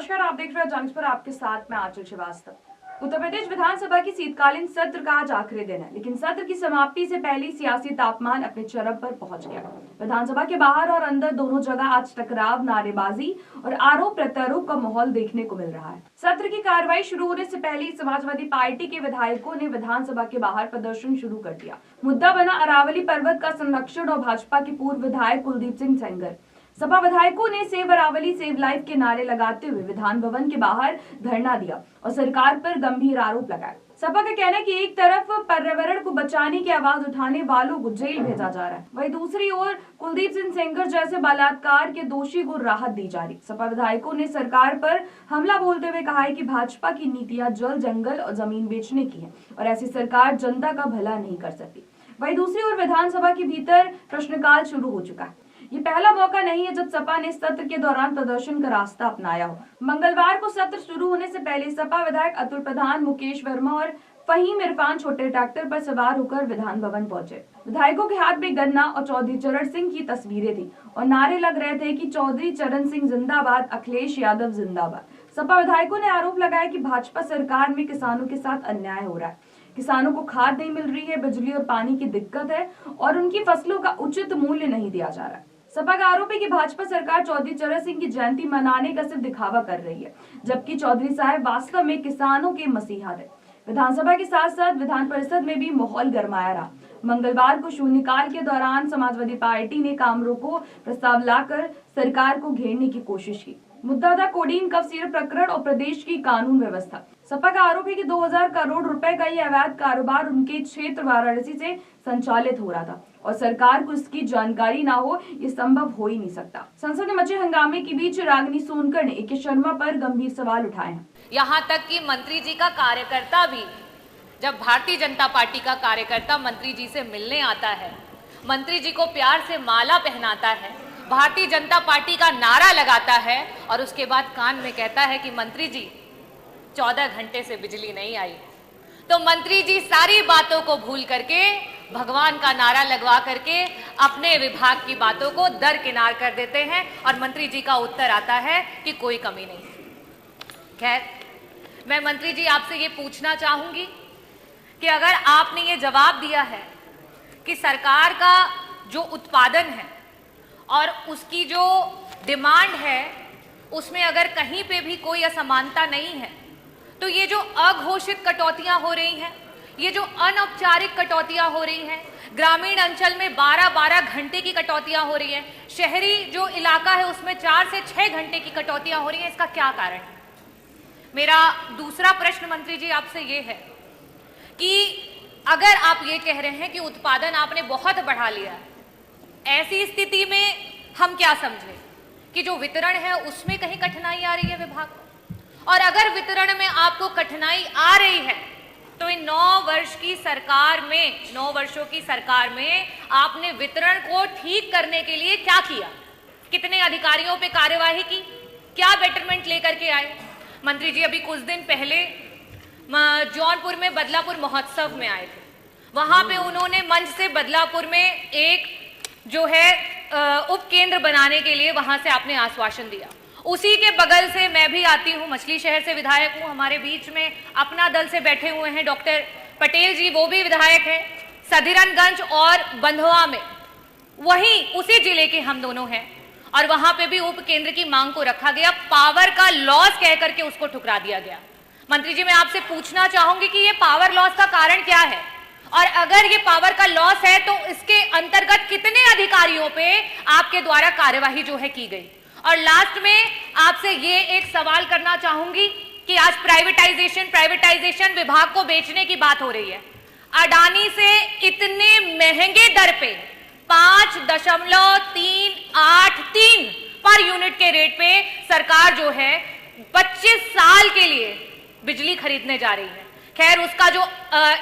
नमस्कार, आप देख रहे हैं जंक्स पर। आपके साथ मैं आंचल श्रीवास्तव। उत्तर प्रदेश विधानसभा की शीतकालीन सत्र का आज आखिरी दिन है, लेकिन सत्र की समाप्ति से पहले सियासी तापमान अपने चरम पर पहुंच गया। विधानसभा के बाहर और अंदर दोनों जगह आज टकराव, नारेबाजी और आरोप प्रत्यारोप का माहौल देखने को मिल रहा है। सत्र की कार्रवाई शुरू होने से पहले ही समाजवादी पार्टी के विधायकों ने विधानसभा के बाहर प्रदर्शन शुरू कर दिया। मुद्दा बना अरावली पर्वत का संरक्षण और भाजपा के पूर्व विधायक कुलदीप सिंह सेंगर। सपा विधायकों ने सेव अरावली सेव लाइफ के नारे लगाते हुए विधान भवन के बाहर धरना दिया और सरकार पर गंभीर आरोप लगाए। सपा का कहना है कि एक तरफ पर्यावरण को बचाने की आवाज उठाने वालों को जेल भेजा जा रहा है, वहीं दूसरी ओर कुलदीप सिंह सेंगर जैसे बलात्कार के दोषी को राहत दी जा रही। सपा विधायकों ने सरकार पर हमला बोलते हुए कहा है कि भाजपा की नीतियां जल, जंगल और जमीन बेचने की है और ऐसी सरकार जनता का भला नहीं कर सकती। वहीं दूसरी ओर विधानसभा के भीतर प्रश्नकाल शुरू हो चुका है। ये पहला मौका नहीं है जब सपा ने सत्र के दौरान प्रदर्शन का रास्ता अपनाया हो। मंगलवार को सत्र शुरू होने से पहले सपा विधायक अतुल प्रधान, मुकेश वर्मा और फहीम इरफान छोटे ट्रैक्टर पर सवार होकर विधान भवन पहुंचे। विधायकों के हाथ में गन्ना और चौधरी चरण सिंह की तस्वीरें थी और नारे लग रहे थे कि चौधरी चरण सिंह जिंदाबाद, अखिलेश यादव जिंदाबाद। सपा विधायकों ने आरोप लगाया कि भाजपा सरकार में किसानों के साथ अन्याय हो रहा है। किसानों को खाद नहीं मिल रही है, बिजली और पानी की दिक्कत है और उनकी फसलों का उचित मूल्य नहीं दिया जा रहा है। सपा का आरोप है कि भाजपा सरकार चौधरी चरण सिंह की जयंती मनाने का सिर्फ दिखावा कर रही है, जबकि चौधरी साहब वास्तव में किसानों के मसीहा थे। विधानसभा के साथ साथ विधान परिषद में भी माहौल गरमाया रहा। मंगलवार को शून्यकाल के दौरान समाजवादी पार्टी ने काम रोको प्रस्ताव लाकर सरकार को घेरने की कोशिश की। मुद्दा था कोडीन कफ सिरप प्रकरण और प्रदेश की कानून व्यवस्था। सपा का आरोप है कि 2000 करोड़ रुपए का ये अवैध कारोबार उनके क्षेत्र वाराणसी से संचालित हो रहा था और सरकार को इसकी जानकारी ना हो, ये संभव हो ही नहीं सकता। संसद में मचे हंगामे के बीच रागिनी सोनकर ने ए.के. शर्मा पर गंभीर सवाल उठाए हैं। यहाँ तक कि मंत्री जी का कार्यकर्ता भी, जब भारतीय जनता पार्टी का कार्यकर्ता मंत्री जी से मिलने आता है, मंत्री जी को प्यार से माला पहनाता है, भारतीय जनता पार्टी का नारा लगाता है और उसके बाद कान में कहता है कि मंत्री जी 14 घंटे से बिजली नहीं आई, तो मंत्री जी सारी बातों को भूल करके भगवान का नारा लगवा करके अपने विभाग की बातों को दरकिनार कर देते हैं और मंत्री जी का उत्तर आता है कि कोई कमी नहीं। खैर, मैं मंत्री जी आपसे ये पूछना चाहूंगी कि अगर आपने ये जवाब दिया है कि सरकार का जो उत्पादन है और उसकी जो डिमांड है उसमें अगर कहीं पे भी कोई असमानता नहीं है, तो ये जो अघोषित कटौतियां हो रही हैं, ये जो अनौपचारिक कटौतियां हो रही हैं, ग्रामीण अंचल में 12-12 घंटे की कटौतियां हो रही हैं, शहरी जो इलाका है उसमें 4 से 6 घंटे की कटौतियां हो रही हैं, इसका क्या कारण है? मेरा दूसरा प्रश्न मंत्री जी आपसे ये है कि अगर आप ये कह रहे हैं कि उत्पादन आपने बहुत बढ़ा लिया है, ऐसी स्थिति में हम क्या समझें कि जो वितरण है उसमें कहीं कठिनाई आ रही है विभाग को? और अगर वितरण में आपको कठिनाई आ रही है तो इन 9 वर्षों की सरकार में आपने वितरण को ठीक करने के लिए क्या किया? कितने अधिकारियों पे कार्यवाही की? क्या बेटरमेंट लेकर के आए? मंत्री जी अभी कुछ दिन पहले जौनपुर में बदलापुर महोत्सव में आए थे। वहां पे उन्होंने मंच से बदलापुर में एक जो है उप केंद्र बनाने के लिए वहां से आपने आश्वासन दिया। उसी के बगल से मैं भी आती हूँ, मछली शहर से विधायक हूँ, हमारे बीच में अपना दल से बैठे हुए हैं डॉक्टर पटेल जी, वो भी विधायक हैं। सदीरनगंज और बंधवा में वहीं उसी जिले के हम दोनों हैं और वहां पे भी उप केंद्र की मांग को रखा गया। पावर का लॉस कह करके उसको ठुकरा दिया गया। मंत्री जी मैं आपसे पूछना चाहूंगी कि ये पावर लॉस का कारण क्या है, और अगर ये पावर का लॉस है तो इसके अंतर्गत कितने अधिकारियों पे आपके द्वारा कार्यवाही जो है की गई? और लास्ट में आपसे ये एक सवाल करना चाहूंगी कि आज प्राइवेटाइजेशन विभाग को बेचने की बात हो रही है। अडानी से इतने महंगे दर पे 5.383 पर यूनिट के रेट पे सरकार जो है 25 साल के लिए बिजली खरीदने जा रही है। खैर, उसका जो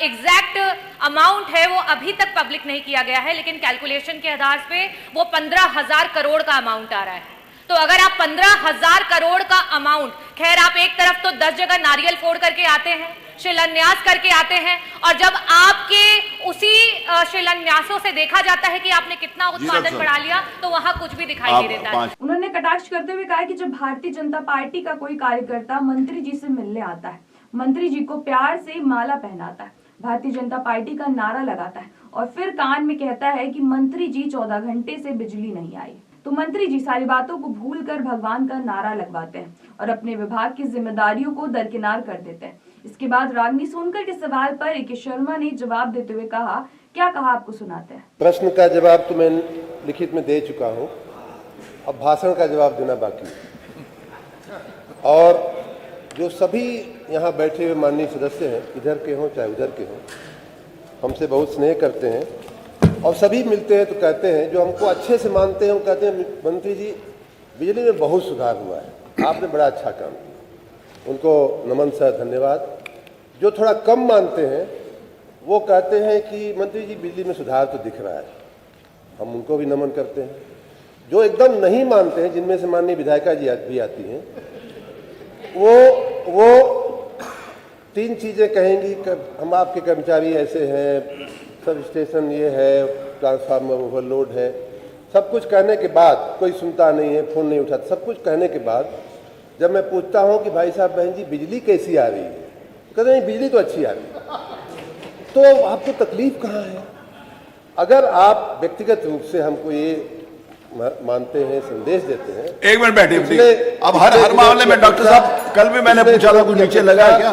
एग्जैक्ट अमाउंट है वो अभी तक पब्लिक नहीं किया गया है, लेकिन कैलकुलेशन के आधार पे वो 15,000 करोड़ का अमाउंट आ रहा है। तो अगर आप 15,000 करोड़ का अमाउंट, खैर आप एक तरफ तो 10 जगह नारियल फोड़ करके आते हैं, शिलान्यास करके आते हैं, और जब आपके उसी शिलान्यासों से देखा जाता है कि आपने कितना उत्पादन बढ़ा लिया, तो वहां कुछ भी दिखाई नहीं देता है। उन्होंने कटाक्ष करते हुए कहा कि जब भारतीय जनता पार्टी का कोई कार्यकर्ता मंत्री जी से मिलने आता है, मंत्री जी को प्यार से माला पहनाता है, भारतीय जनता पार्टी का नारा लगाता है और फिर कान में कहता है कि मंत्री जी 14 घंटे से बिजली नहीं आई, तो मंत्री जी सारी बातों को भूलकर भगवान का नारा लगवाते हैं और अपने विभाग की जिम्मेदारियों को दरकिनार कर देते हैं। इसके बाद रागिनी सोनकर के सवाल पर ए.के. शर्मा ने जवाब देते हुए कहा, क्या कहा आपको सुनाते हैं। प्रश्न का जवाब तो मैं लिखित में दे चुका हूं, अब भाषण का जवाब देना बाकी है। और जो सभी यहाँ बैठे हुए माननीय सदस्य हैं, इधर के हों चाहे उधर के हों, हमसे बहुत स्नेह करते हैं और सभी मिलते हैं तो कहते हैं, जो हमको अच्छे से मानते हैं वो कहते हैं मंत्री जी बिजली में बहुत सुधार हुआ है, आपने बड़ा अच्छा काम किया, उनको नमन सर धन्यवाद। जो थोड़ा कम मानते हैं वो कहते हैं कि मंत्री जी बिजली में सुधार तो दिख रहा है, हम उनको भी नमन करते हैं। जो एकदम नहीं मानते हैं, जिनमें से माननीय विधायिका जी भी आती हैं, वो 3 चीज़ें कहेंगी, हम आपके कर्मचारी ऐसे हैं, सब स्टेशन ये है, ट्रांसफार्मर ओवरलोड है, सब कुछ कहने के बाद कोई सुनता नहीं है, फ़ोन नहीं उठाता, सब कुछ कहने के बाद जब मैं पूछता हूं कि भाई साहब बहन जी बिजली कैसी आ रही है, कहते नहीं बिजली तो अच्छी आ रही है। तो आपको तकलीफ कहाँ है? अगर आप व्यक्तिगत रूप से हमको ये मानते हैं, संदेश देते हैं। एक मिनट बैठिए, अब हर मामले में डॉक्टर साहब, कल भी मैंने पूछा था, कुछ नीचे लगा है क्या?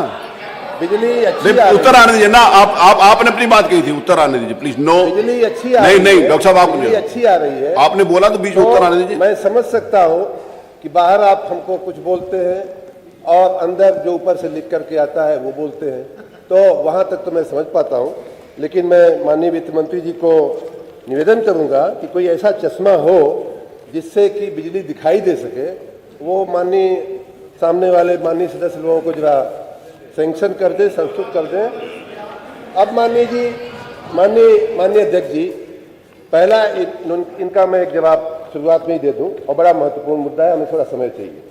बिजली अच्छी उत्तर आने दीजिए ना, आपने अपनी बात कही थी, उत्तर आने दीजिए प्लीज। नो, बिजली अच्छी नहीं डॉक्टर साहब, बिजली अच्छी आ रही है, आपने बोला तो बीच में उत्तर आने दीजिए। मैं समझ सकता हूँ कि बाहर आप हमको कुछ बोलते हैं और अंदर जो ऊपर से लिख करके आता है वो बोलते हैं, तो वहां तक तो मैं समझ पाता हूं। लेकिन मैं माननीय वित्त मंत्री जी को निवेदन करूंगा कि कोई ऐसा चश्मा हो जिससे कि बिजली दिखाई दे सके, वो माननीय सामने वाले माननीय सदस्य लोगों को जरा सैंक्शन कर दे, संस्तुत कर दें। अब माननीय अध्यक्ष जी, पहला इनका मैं एक जवाब शुरुआत में ही दे दूं, और बड़ा महत्वपूर्ण मुद्दा है, हमें थोड़ा समय चाहिए।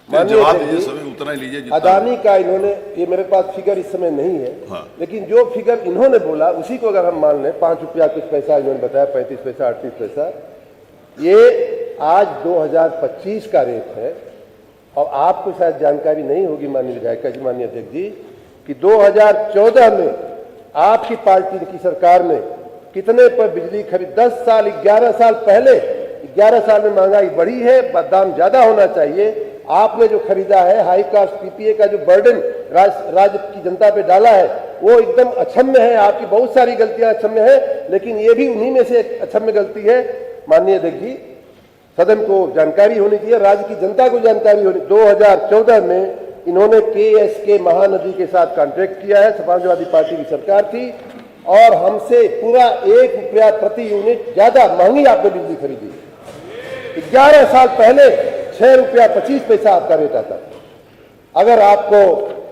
माननीय उतना ही लीजिए। अदानी का इन्होंने, ये मेरे पास फिगर इस समय नहीं है, हाँ। लेकिन जो फिगर इन्होंने बोला उसी को अगर हम मान लें, 5 रुपया कुछ पैसा इन्होंने बताया, 35 पैसा 38 पैसा, ये आज 2025 का रेट है। और आपको शायद जानकारी नहीं होगी माननीय विधायिका जी, माननीय अध्यक्ष जी, कि 2014 में आपकी पार्टी की सरकार ने कितने पर बिजली खरीद, 10 साल 11 साल पहले, 11 साल में महंगाई बढ़ी है, दाम ज्यादा होना चाहिए, आपने जो खरीदा है, हाई कास्ट पीपीए का जो बर्डन राज्य की जनता पे डाला है, वो एकदम अक्षम्य है। आपकी बहुत सारी गलतियां अक्षम्य है, लेकिन ये भी उन्हीं में से एक अक्षम्य गलती है। माननीय अध्यक्ष जी, सदन को जानकारी होनी चाहिए, राज्य की जनता को जानकारी होनी। 2014 में इन्होंने KSK महानदी के साथ कॉन्ट्रैक्ट किया है, समाजवादी पार्टी की सरकार थी, और हमसे पूरा 1 रुपया प्रति यूनिट ज्यादा महंगी आपने बिजली खरीदी। 11 साल पहले 6 रुपया 25 पैसा आपका रेट आता। अगर आपको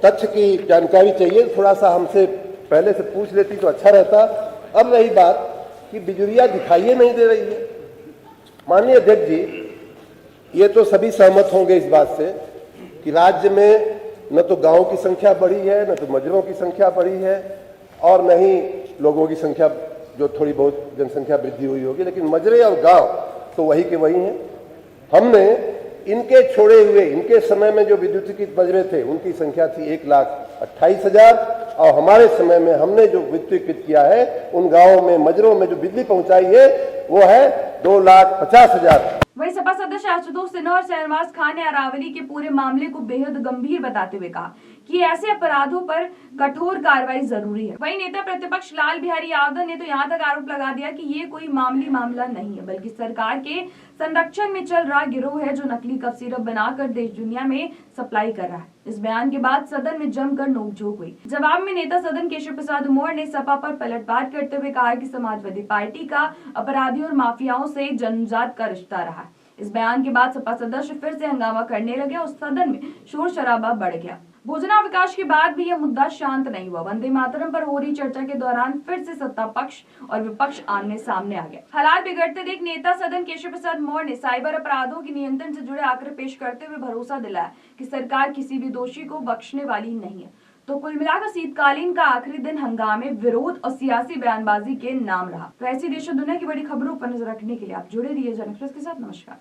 तथ्य की जानकारी चाहिए, थोड़ा सा हमसे पहले से पूछ लेती तो अच्छा रहता। अब रही बात कि बिजलियां दिखाई नहीं दे रही है, माननीय अध्यक्ष जी, ये तो सभी सहमत होंगे इस बात से कि राज्य में न तो गांव की संख्या बढ़ी है, न तो मजरों की संख्या बढ़ी है, और न ही लोगों की संख्या, जो थोड़ी बहुत जनसंख्या वृद्धि हुई होगी, लेकिन मजरे और गांव तो वही के वही हैं। हमने इनके छोड़े हुए, इनके समय में जो विद्युतीकृत मजरे थे उनकी संख्या थी 1,28,000, और हमारे समय में हमने जो विद्युतीकृत किया है उन गांवों में, मजरों में जो बिजली पहुंचाई है वो है 2,50,000। वही सपा सदस्य आशुतोष सिन्हा और शहनवाज खान ने अरावली के पूरे मामले को बेहद गंभीर बताते हुए कहा कि ऐसे अपराधों पर कठोर कार्रवाई जरूरी है। वहीं नेता प्रतिपक्ष लाल बिहारी यादव ने तो यहाँ तक आरोप लगा दिया कि ये कोई मामूली मामला नहीं है, बल्कि सरकार के संरक्षण में चल रहा गिरोह है, जो नकली कफ सिरप बनाकर देश दुनिया में सप्लाई कर रहा है। इस बयान के बाद सदन में जमकर नोकझोंक हुई। जवाब में नेता सदन केशव प्रसाद मौर्य ने सपा पर पलटवार करते हुए कहा कि समाजवादी पार्टी का अपराधियों और माफियाओं से जन्मजात का रिश्ता रहा है। इस बयान के बाद सपा सदस्य फिर से हंगामा करने लगे और सदन में शोर शराबा बढ़ गया। भोजनावकाश के बाद भी यह मुद्दा शांत नहीं हुआ। वंदे मातरम पर हो रही चर्चा के दौरान फिर से सत्ता पक्ष और विपक्ष आमने सामने आ गया। हालात बिगड़ते देख नेता सदन केशव प्रसाद मौर्य ने साइबर अपराधों के नियंत्रण से जुड़े आंकड़े पेश करते हुए भरोसा दिलाया कि सरकार किसी भी दोषी को बख्शने वाली नहीं है। तो कुल मिलाकर शीतकालीन का आखिरी दिन हंगामे, विरोध और सियासी बयानबाजी के नाम रहा। तो ऐसी देश और दुनिया की बड़ी खबरों पर नजर रखने के लिए आप जुड़े रहिए जन एक्सप्रेस के साथ। नमस्कार।